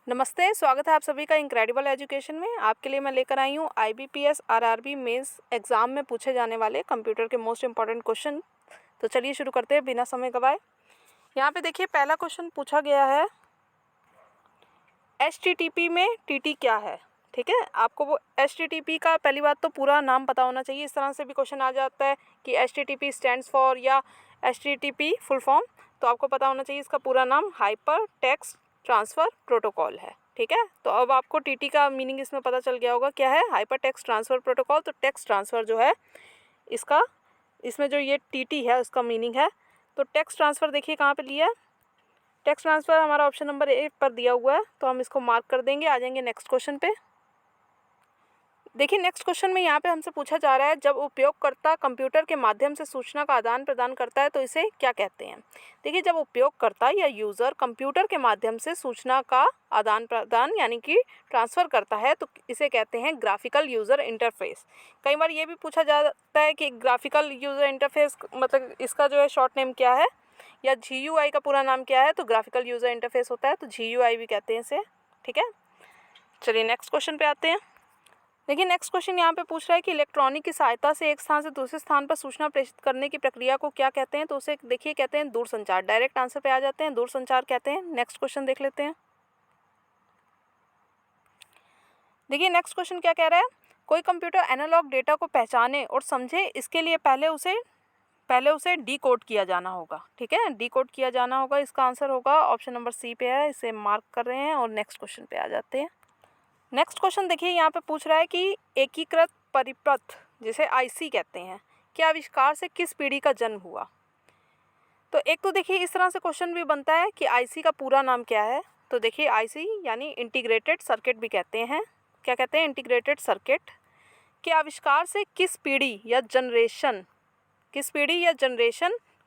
नमस्ते, स्वागत है आप सभी का इनक्रेडिबल एजुकेशन में। आपके लिए मैं लेकर आई हूँ IBPS RRB मेंस एग्ज़ाम में पूछे जाने वाले कंप्यूटर के मोस्ट इंपॉर्टेंट क्वेश्चन। तो चलिए शुरू करते हैं बिना समय गवाए। यहाँ पे देखिए पहला क्वेश्चन पूछा गया है, HTTP में TT क्या है। ठीक है, आपको वो HTTP का पहली बात तो पूरा नाम पता होना चाहिए। इस तरह से भी क्वेश्चन आ जाता है कि HTTP स्टैंड्स फॉर या HTTP फुल फॉर्म, तो आपको पता होना चाहिए इसका पूरा नाम हाइपर टेक्स्ट ट्रांसफ़र प्रोटोकॉल है। ठीक है, तो अब आपको TT का मीनिंग इसमें पता चल गया होगा क्या है, हाइपर टेक्स्ट ट्रांसफ़र प्रोटोकॉल। तो टेक्स्ट ट्रांसफ़र जो है इसका, इसमें जो ये TT है उसका मीनिंग है। तो टेक्स्ट ट्रांसफ़र देखिए कहाँ पे लिया है, टेक्स्ट ट्रांसफ़र हमारा ऑप्शन नंबर 8 पर दिया हुआ है, तो हम इसको मार्क कर देंगे। आ जाएंगे नेक्स्ट क्वेश्चन पे। देखिए नेक्स्ट क्वेश्चन में यहाँ पे हमसे पूछा जा रहा है, जब उपयोगकर्ता कंप्यूटर के माध्यम से सूचना का आदान प्रदान करता है तो इसे क्या कहते हैं। देखिए जब उपयोगकर्ता या यूज़र कंप्यूटर के माध्यम से सूचना का आदान प्रदान यानी कि ट्रांसफ़र करता है तो इसे कहते हैं ग्राफिकल यूज़र इंटरफेस। कई बार ये भी पूछा जाता है कि ग्राफिकल यूज़र इंटरफेस मतलब इसका जो है शॉर्ट नेम क्या है, या GUI का पूरा नाम क्या है। तो ग्राफिकल यूज़र इंटरफेस होता है तो GUI भी कहते हैं इसे। ठीक है, चलिए नेक्स्ट क्वेश्चन पे आते हैं। देखिए नेक्स्ट क्वेश्चन यहाँ पे पूछ रहा है कि इलेक्ट्रॉनिक की सहायता से एक स्थान से दूसरे स्थान पर सूचना प्रेषित करने की प्रक्रिया को क्या कहते हैं। तो उसे देखिए कहते हैं दूरसंचार। डायरेक्ट आंसर पे आ जाते हैं, दूरसंचार कहते हैं। नेक्स्ट क्वेश्चन देख लेते हैं। देखिए नेक्स्ट क्वेश्चन क्या कह रहा है, कोई कंप्यूटर एनालॉग डेटा को पहचाने और समझे इसके लिए पहले उसे डीकोड किया जाना होगा। ठीक है, डीकोड किया जाना होगा। इसका आंसर होगा ऑप्शन नंबर C पे है, इसे मार्क कर रहे हैं और नेक्स्ट क्वेश्चन पे आ जाते हैं। नेक्स्ट क्वेश्चन देखिए यहाँ पे पूछ रहा है कि एकीकृत परिपथ जिसे IC कहते हैं के आविष्कार से किस पीढ़ी का जन्म हुआ। तो एक तो देखिए इस तरह से क्वेश्चन भी बनता है कि IC का पूरा नाम क्या है। तो देखिए IC यानी इंटीग्रेटेड सर्किट भी कहते हैं। क्या कहते हैं, इंटीग्रेटेड सर्किट। के आविष्कार से किस पीढ़ी या जनरेशन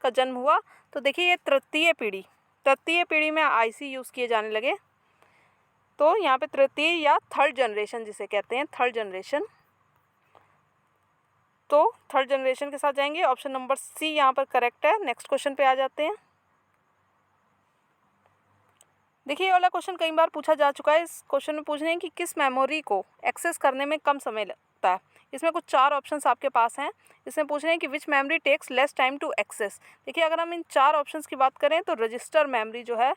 का जन्म हुआ। तो देखिए ये तृतीय पीढ़ी में IC यूज़ किए जाने लगे। तो यहाँ पे तृतीय या थर्ड जनरेशन जिसे कहते हैं, थर्ड जनरेशन। तो थर्ड जनरेशन के साथ जाएंगे, ऑप्शन नंबर C यहाँ पर करेक्ट है। नेक्स्ट क्वेश्चन पे आ जाते हैं। देखिए ये वाला क्वेश्चन कई बार पूछा जा चुका है। इस क्वेश्चन में पूछ रहे हैं कि किस मेमोरी को एक्सेस करने में कम समय लगता है। इसमें कुछ 4 ऑप्शंस आपके पास हैं। इसमें पूछ रहे हैं कि which memory takes less time to access. देखिए अगर हम इन 4 ऑप्शंस की बात करें तो रजिस्टर मेमोरी जो है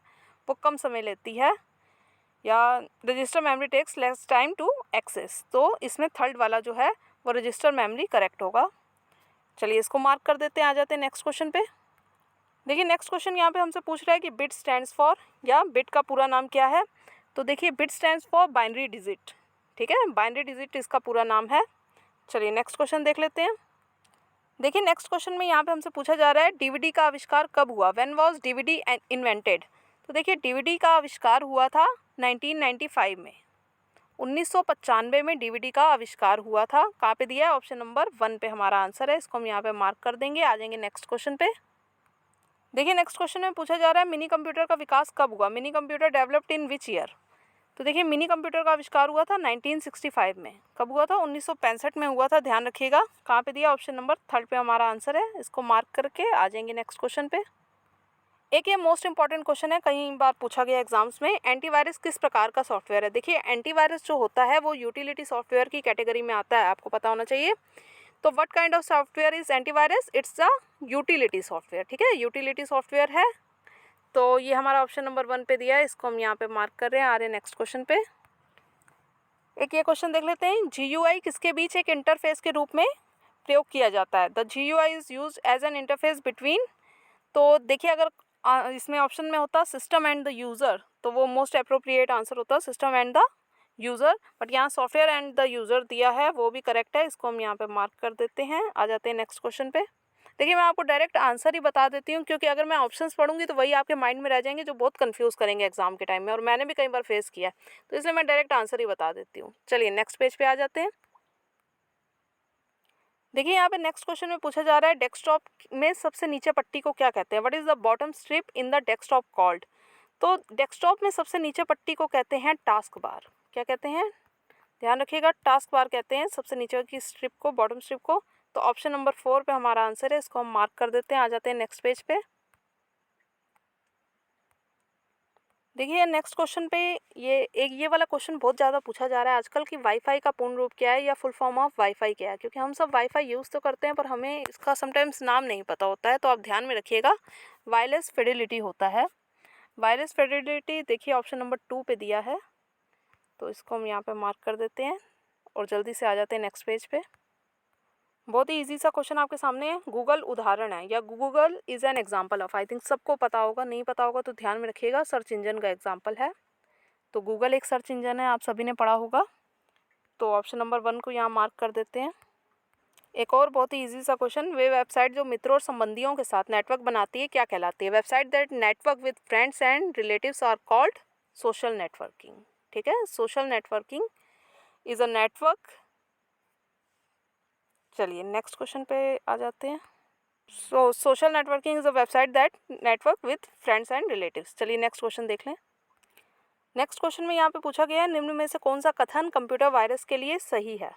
वो कम समय लेती है, या register memory takes less time to access. तो इसमें थर्ड वाला जो है वो रजिस्टर मेमोरी करेक्ट होगा। चलिए इसको मार्क कर देते हैं। आ जाते हैं नेक्स्ट क्वेश्चन पे। देखिए नेक्स्ट क्वेश्चन यहाँ पे हमसे पूछ रहा है कि बिट स्टैंड्स फॉर या बिट का पूरा नाम क्या है। तो देखिए bit stands for binary digit. ठीक है, बाइनरी डिजिट इसका पूरा नाम है। चलिए नेक्स्ट क्वेश्चन देख लेते हैं। देखिए नेक्स्ट क्वेश्चन में यहाँ पे हमसे पूछा जा रहा है DVD का आविष्कार कब हुआ, व्हेन वाज DVD इन्वेंटेड। तो देखिए DVD का आविष्कार हुआ था 1995 में, 1995 में DVD का आविष्कार हुआ था। कहाँ पे दिया है, ऑप्शन नंबर 1 पे हमारा आंसर है। इसको हम यहाँ पे मार्क कर देंगे। आ जाएंगे नेक्स्ट क्वेश्चन पे। देखिए नेक्स्ट क्वेश्चन में पूछा जा रहा है मिनी कंप्यूटर का विकास कब हुआ, mini computer developed in which year. तो देखिए मिनी कंप्यूटर का आविष्कार हुआ था 1965 में। कब हुआ था, 1965 में हुआ था। ध्यान रखिएगा कहाँ पे दिया, ऑप्शन नंबर 3 पे हमारा आंसर है। इसको मार्क करके आ जाएंगे नेक्स्ट क्वेश्चन पे। एक ये मोस्ट इंपॉर्टेंट क्वेश्चन है, कई बार पूछा गया एग्जाम्स में, एंटीवायरस किस प्रकार का सॉफ्टवेयर है। देखिए एंटीवायरस जो होता है वो यूटिलिटी सॉफ्टवेयर की कैटेगरी में आता है, आपको पता होना चाहिए। तो what kind of software is antivirus, it's a utility software. ठीक है, यूटिलिटी सॉफ्टवेयर है। तो ये हमारा ऑप्शन नंबर 1 पे दिया है, इसको हम यहाँ पे मार्क कर रहे हैं। आ रहे हैं नेक्स्ट क्वेश्चन पे। एक ये क्वेश्चन देख लेते हैं, GUI किसके बीच एक इंटरफेस के रूप में प्रयोग किया जाता है। The GUI is use as an interface between. तो देखिए अगर इसमें ऑप्शन में होता सिस्टम एंड द यूज़र तो वो मोस्ट अप्रोप्रिएट आंसर होता system and the user, but यहाँ सॉफ्टवेयर एंड द यूज़र दिया है, वो भी करेक्ट है। इसको हम यहाँ पे मार्क कर देते हैं। आ जाते हैं नेक्स्ट क्वेश्चन पे। देखिए मैं आपको डायरेक्ट आंसर ही बता देती हूँ, क्योंकि अगर मैं ऑप्शंस पढ़ूंगी तो वही आपके माइंड में रह जाएंगे, जो बहुत कंफ्यूज करेंगे एग्जाम के टाइम में, और मैंने भी कई बार फेस किया है। तो इसलिए मैं डायरेक्ट आंसर ही बता देती हूँ। चलिए नेक्स्ट पेज पे आ जाते हैं। देखिए यहाँ पे नेक्स्ट क्वेश्चन में पूछा जा रहा है डेस्कटॉप में सबसे नीचे पट्टी को क्या कहते हैं, what is the bottom strip in the desktop called. तो डेस्कटॉप में सबसे नीचे पट्टी को कहते हैं टास्क बार। क्या कहते हैं, ध्यान रखिएगा, टास्क बार कहते हैं सबसे नीचे की स्ट्रिप को, बॉटम स्ट्रिप को। तो ऑप्शन नंबर 4 पे हमारा आंसर है, इसको हम मार्क कर देते हैं। आ जाते हैं नेक्स्ट पेज पे। देखिए नेक्स्ट क्वेश्चन पे ये वाला क्वेश्चन बहुत ज़्यादा पूछा जा रहा है आजकल कि वाईफाई का पूर्ण रूप क्या है या फुल फॉर्म ऑफ वाईफाई क्या है, क्योंकि हम सब वाईफाई यूज़ तो करते हैं पर हमें इसका समटाइम्स नाम नहीं पता होता है, तो आप ध्यान में रखिएगा। वायरलेस फिडेलिटी होता है। वायरलेस फिडेलिटी देखिए ऑप्शन नंबर 2 पे दिया है, तो इसको हम यहाँ पे मार्क कर देते हैं और जल्दी से आ जाते हैं नेक्स्ट पेज पे। बहुत ही इजी सा क्वेश्चन आपके सामने है। गूगल उदाहरण है या Google is an example of, I think सबको पता होगा, नहीं पता होगा तो ध्यान में रखिएगा, सर्च इंजन का एग्जाम्पल है। तो गूगल एक सर्च इंजन है, आप सभी ने पढ़ा होगा। तो ऑप्शन नंबर 1 को यहाँ मार्क कर देते हैं। एक और बहुत ही इजी सा क्वेश्चन, वे वेबसाइट जो मित्रों और संबंधियों के साथ नेटवर्क बनाती है क्या कहलाती है? Website that network with friends and relatives are called social networking. ठीक है, social networking is a network. चलिए नेक्स्ट क्वेश्चन पे आ जाते हैं। Social networking is a website that network with friends and relatives. चलिए नेक्स्ट क्वेश्चन देख लें। नेक्स्ट क्वेश्चन में यहाँ पे पूछा गया है, निम्न में से कौन सा कथन कंप्यूटर वायरस के लिए सही है?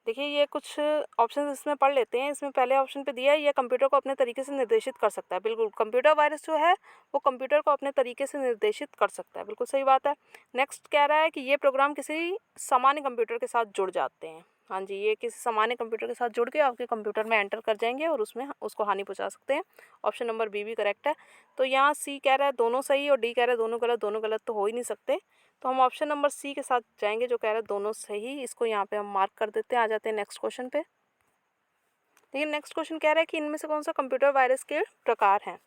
देखिए ये कुछ ऑप्शन इसमें पढ़ लेते हैं। इसमें पहले ऑप्शन पे दिया है, यह कंप्यूटर को अपने तरीके से निर्देशित कर सकता है। बिल्कुल, कंप्यूटर वायरस जो है वो कंप्यूटर को अपने तरीके से निर्देशित कर सकता है, बिल्कुल सही बात है। नेक्स्ट कह रहा है कि ये प्रोग्राम किसी सामान्य कंप्यूटर के साथ जुड़ जाते हैं। हाँ जी, ये किसी सामान्य कंप्यूटर के साथ जुड़ के आपके कंप्यूटर में एंटर कर जाएंगे और उसमें उसको हानि पहुंचा सकते हैं। ऑप्शन नंबर बी भी करेक्ट है। तो यहाँ सी कह रहा है दोनों सही और डी कह रहा है दोनों गलत। दोनों गलत तो हो ही नहीं सकते, तो हम ऑप्शन नंबर सी के साथ जाएंगे जो कह रहा है दोनों सही। इसको यहाँ पे हम मार्क कर देते हैं। आ जाते हैं नेक्स्ट क्वेश्चन पे। देखिए नेक्स्ट क्वेश्चन कह रहा है कि इनमें से कौन सा कंप्यूटर वायरस के प्रकार हैं?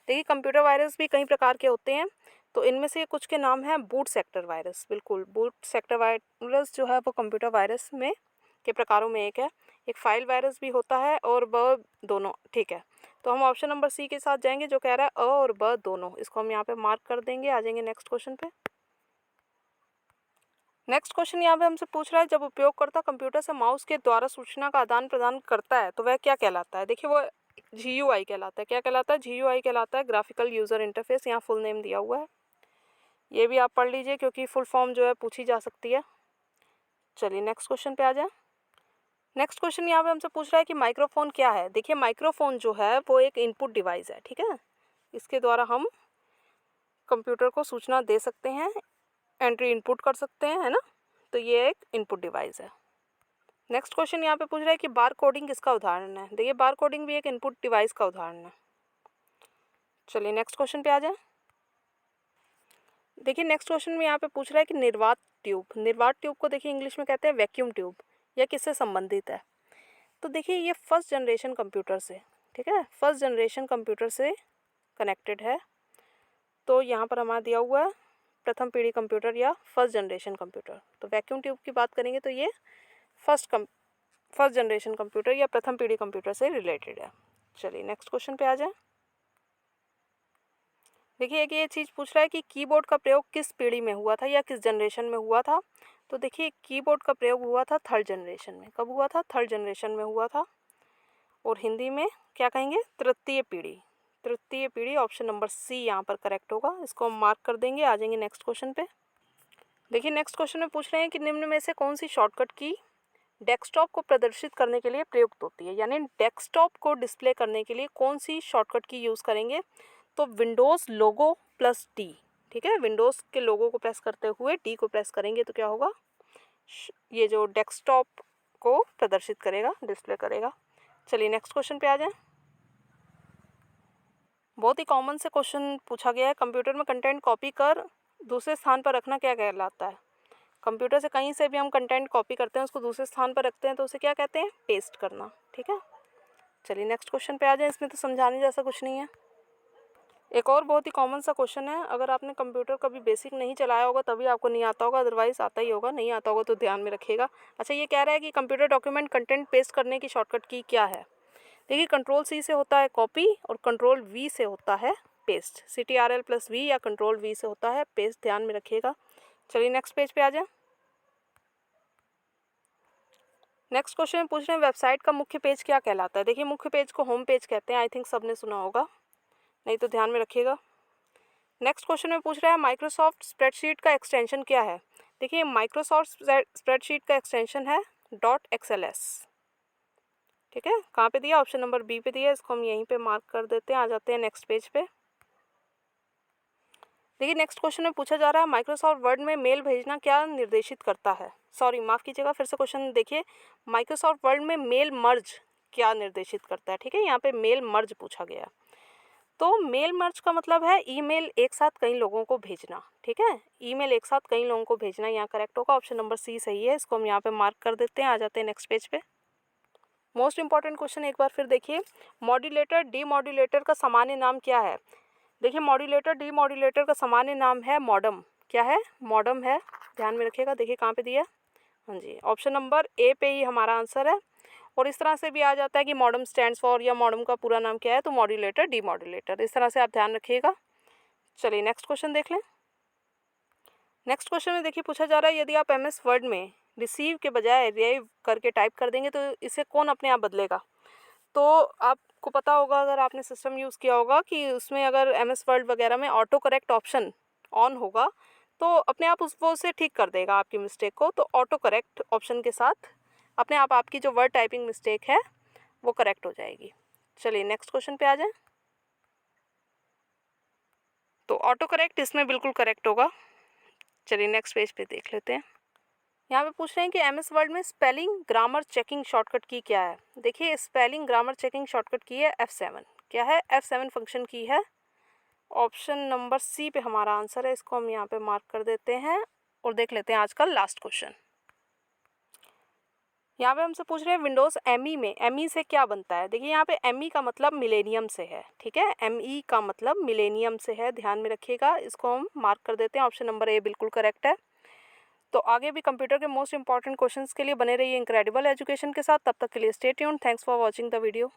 देखिए कंप्यूटर वायरस भी कई प्रकार के होते हैं, तो इनमें से कुछ के नाम हैं बूट सेक्टर वायरस। बिल्कुल, बूट सेक्टर वायरस जो है वो कंप्यूटर वायरस में के प्रकारों में एक है। एक फाइल वायरस भी होता है और ब दोनों। ठीक है, तो हम ऑप्शन नंबर सी के साथ जाएंगे जो कह रहा है अ और ब दोनों। इसको हम यहाँ पे मार्क कर देंगे। आ जाएंगे नेक्स्ट क्वेश्चन पे। नेक्स्ट क्वेश्चन यहाँ पे हमसे पूछ रहा है, जब उपयोगकर्ता कंप्यूटर से माउस के द्वारा सूचना का आदान प्रदान करता है तो वह क्या कहलाता है? देखिए वो GUI कहलाता है। क्या कहलाता है? GUI कहलाता है, ग्राफिकल यूज़र इंटरफेस। यहाँ फुल नेम दिया हुआ है, ये भी आप पढ़ लीजिए क्योंकि फुल फॉर्म जो है पूछी जा सकती है। चलिए नेक्स्ट क्वेश्चन पे आ जाए। नेक्स्ट क्वेश्चन यहाँ पे हमसे पूछ रहा है कि माइक्रोफोन क्या है? देखिए माइक्रोफोन जो है वो एक इनपुट डिवाइस है। ठीक है, इसके द्वारा हम कंप्यूटर को सूचना दे सकते हैं, एंट्री इनपुट कर सकते हैं, है ना। तो ये एक इनपुट डिवाइस है। नेक्स्ट क्वेश्चन यहाँ पे पूछ रहा है कि बार कोडिंग किसका उदाहरण है? देखिए बार कोडिंग भी एक इनपुट डिवाइस का उदाहरण है। चलिए नेक्स्ट क्वेश्चन पे आ जाए। देखिए नेक्स्ट क्वेश्चन में यहाँ पे पूछ रहा है कि निर्वात ट्यूब। निर्वात ट्यूब को देखिए इंग्लिश में कहते हैं वैक्यूम ट्यूब। यह किससे संबंधित है? तो देखिए ये फर्स्ट जनरेशन कंप्यूटर से, ठीक है, फर्स्ट जनरेशन कंप्यूटर से कनेक्टेड है। तो यहाँ पर हमारा दिया हुआ है प्रथम पीढ़ी कंप्यूटर या फर्स्ट जनरेशन कंप्यूटर। तो वैक्यूम ट्यूब की बात करेंगे तो ये फर्स्ट जनरेशन कंप्यूटर या प्रथम पीढ़ी कंप्यूटर से रिलेटेड है। चलिए नेक्स्ट क्वेश्चन पे आ जाए। देखिए कि ये चीज़ पूछ रहा है कि कीबोर्ड का प्रयोग किस पीढ़ी में हुआ था या किस जनरेशन में हुआ था? तो देखिए कीबोर्ड का प्रयोग हुआ था थर्ड जनरेशन में। कब हुआ था? थर्ड जनरेशन में हुआ था। और हिंदी में क्या कहेंगे? तृतीय पीढ़ी। तृतीय पीढ़ी, ऑप्शन नंबर सी यहाँ पर करेक्ट होगा। इसको हम मार्क कर देंगे। आ जाएंगे नेक्स्ट क्वेश्चन पे। देखिए नेक्स्ट क्वेश्चन में पूछ रहे हैं कि निम्न में से कौन सी शॉर्टकट की डेस्कटॉप को प्रदर्शित करने के लिए प्रयुक्त होती है? यानी डेस्कटॉप को डिस्प्ले करने के लिए कौन सी शॉर्टकट की यूज़ करेंगे? तो विंडोज़ लोगो प्लस डी। ठीक है, विंडोज़ के लोगो को प्रेस करते हुए डी को प्रेस करेंगे तो क्या होगा? ये जो डेस्कटॉप को प्रदर्शित करेगा, डिस्प्ले करेगा। चलिए नेक्स्ट क्वेश्चन पे आ जाएं। बहुत ही कॉमन से क्वेश्चन पूछा गया है, कंप्यूटर में कंटेंट कॉपी कर दूसरे स्थान पर रखना क्या कहलाता है? कंप्यूटर से कहीं से भी हम कंटेंट कॉपी करते हैं, उसको दूसरे स्थान पर रखते हैं, तो उसे क्या कहते हैं? पेस्ट करना। ठीक है, चलिए नेक्स्ट क्वेश्चन पे आ जाएं। इसमें तो समझाने जैसा कुछ नहीं है। एक और बहुत ही कॉमन सा क्वेश्चन है, अगर आपने कंप्यूटर कभी बेसिक नहीं चलाया होगा तभी आपको नहीं आता होगा, अदरवाइज आता ही होगा। नहीं आता होगा तो ध्यान में रखिएगा। अच्छा, ये कह रहा है कि कंप्यूटर डॉक्यूमेंट कंटेंट पेस्ट करने की शॉर्टकट की क्या है? देखिए कंट्रोल सी से होता है कॉपी और कंट्रोल वी से होता है पेस्ट। CTRL+V या कंट्रोल वी से होता है पेस्ट, ध्यान में रखिएगा। चलिए नेक्स्ट पेज पे आ जाए। नेक्स्ट क्वेश्चन में पूछ रहे हैं वेबसाइट का मुख्य पेज क्या कहलाता है? देखिए मुख्य पेज को होम पेज कहते हैं। आई थिंक सबने सुना होगा, नहीं तो ध्यान में रखिएगा। नेक्स्ट क्वेश्चन में पूछ रहा है माइक्रोसॉफ्ट स्प्रेडशीट का एक्सटेंशन क्या है? देखिए माइक्रोसॉफ्ट स्प्रेडशीट का एक्सटेंशन है .xls। ठीक है, कहाँ पे दिया? ऑप्शन नंबर बी पे दिया। इसको हम यहीं पे मार्क कर देते हैं। आ जाते हैं नेक्स्ट पेज पे। देखिए नेक्स्ट क्वेश्चन में पूछा जा रहा है माइक्रोसॉफ्ट वर्ड में मेल भेजना क्या निर्देशित करता है। सॉरी माफ़ कीजिएगा, फिर से क्वेश्चन देखिए। माइक्रोसॉफ्ट वर्ड में मेल मर्ज क्या निर्देशित करता है। ठीक है, यहाँ पे मेल मर्ज पूछा गया। तो मेल मर्ज का मतलब है ईमेल एक साथ कई लोगों को भेजना। ठीक है, ईमेल एक साथ कई लोगों को भेजना यहाँ करेक्ट होगा। ऑप्शन नंबर सी सही है, इसको हम यहाँ पे मार्क कर देते हैं। आ जाते हैं नेक्स्ट पेज पे। मोस्ट इंपॉर्टेंट क्वेश्चन एक बार फिर देखिए, मॉड्यूलेटर डीमॉड्यूलेटर का सामान्य नाम क्या है। देखिए मॉड्यूलेटर डीमॉड्यूलेटर का सामान्य नाम है मॉडम। क्या है? मॉडम है, ध्यान में रखिएगा। देखिए कहाँ पे दिया है, हाँ जी, ऑप्शन नंबर ए पे ही हमारा आंसर है। और इस तरह से भी आ जाता है कि मॉडम स्टैंड्स फॉर, या मॉडम का पूरा नाम क्या है, तो मॉड्यूलेटर डीमॉड्यूलेटर, इस तरह से आप ध्यान रखिएगा। चलिए नेक्स्ट क्वेश्चन देख लें। नेक्स्ट क्वेश्चन में देखिए पूछा जा रहा है यदि आप एमएस वर्ड में रिसीव के बजाय रिसीव करके टाइप कर देंगे तो इसे कौन अपने आप बदलेगा। तो आपको पता होगा, अगर आपने सिस्टम यूज़ किया होगा, कि उसमें अगर एमएस वर्ड वगैरह में ऑटो करेक्ट ऑप्शन ऑन होगा तो अपने आप वो उसे ठीक कर देगा आपकी मिस्टेक को। तो ऑटो करेक्ट ऑप्शन के साथ अपने आप आपकी जो वर्ड टाइपिंग मिस्टेक है वो करेक्ट हो जाएगी। चलिए नेक्स्ट क्वेश्चन पे आ जाए। तो ऑटो करेक्ट इसमें बिल्कुल करेक्ट होगा। चलिए नेक्स्ट पेज पे देख लेते हैं। यहाँ पे पूछ रहे हैं कि एमएस वर्ड में स्पेलिंग ग्रामर चेकिंग शॉर्टकट की क्या है। देखिए स्पेलिंग ग्रामर चेकिंग शॉर्टकट की है F7। क्या है? F7 फंक्शन की है। ऑप्शन नंबर सी पे हमारा आंसर है, इसको हम यहाँ पे मार्क कर देते हैं। और देख लेते हैं आज का लास्ट क्वेश्चन। यहाँ पे हमसे पूछ रहे हैं विंडोज़ ME में ME से क्या बनता है। देखिए यहाँ पे ME का मतलब मिलेनियम से है। ठीक है, ME का मतलब मिलेनियम से है, ध्यान में रखिएगा। इसको हम मार्क कर देते हैं। ऑप्शन नंबर ए बिल्कुल करेक्ट है। तो आगे भी कंप्यूटर के मोस्ट इंपॉर्टेंट क्वेश्चंस के लिए बने रहिए इनक्रेडिबल एजुकेशन के साथ। तब तक के लिए stay tuned. Thanks for watching the video.